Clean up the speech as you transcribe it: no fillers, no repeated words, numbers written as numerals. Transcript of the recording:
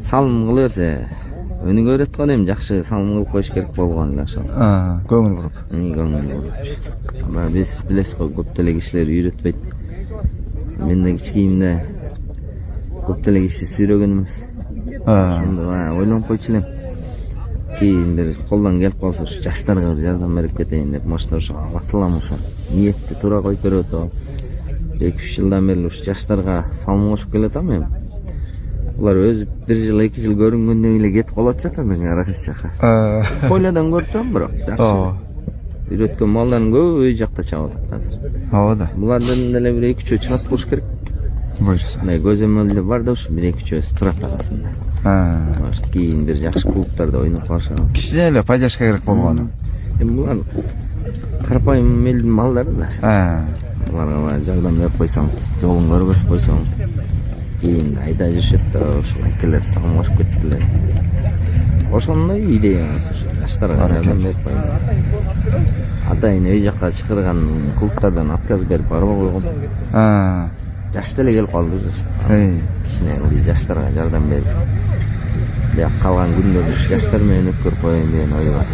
салым кыла берсе өнүгөрөт го дейм, жакшы салым кылып коюш керек болгон эле ошол. Көңүл буруп. Көңүл буруп. Ама биз билесиз го, көп деле кишилер үйрөтпөйт. Мен да кичкийимде көп деле киши сүйрөгөн эмес. Ошондо ойлонуп койчу элем. Кийин бир колдон келип калса ушу жаштарга бир жардам берип кетейин деп, может ошо алатылам ошо. Ниетти туура коюп берип атам. 2-3 жылдан бери ушу жаштарга салым кошуп келатам эми. Улар өзү 1 жыл 2 жыл көрүнгөндөн эле кетип калып жатат мен аракыс жака. Койладан көрдүм бирок жакшы. Үйрөткөн малдардын көбү үй жакта чабып атат азыр. Ооба да. Булардан деле бир 2-3 чыгат болуш керек. Буюрса. Мына көзөмөлдө бар да ушу 1-2 турат арасында. Может кийин бир жакшы клубтарда ойноп калышат. Кичине эле пайдашка керек болгону. Эми булар карапайым элдин малдары да. Буларга жардам берип койсоң, жолун көргөзүп койсоң, кийин айда жүрүшөт да ошол экелер салым кошуп кеткиле. Ошондой идеяңыз ушу жаштарга жардам берип коюң. Атайын үй жакка чакырган клубтардан отказ берип барбай койгом. Жаш деле келип калды уже. Кичине жаштарга жардам берип, калган күндөрдү жаштар менен өткөрүп коеюн деген ой бар.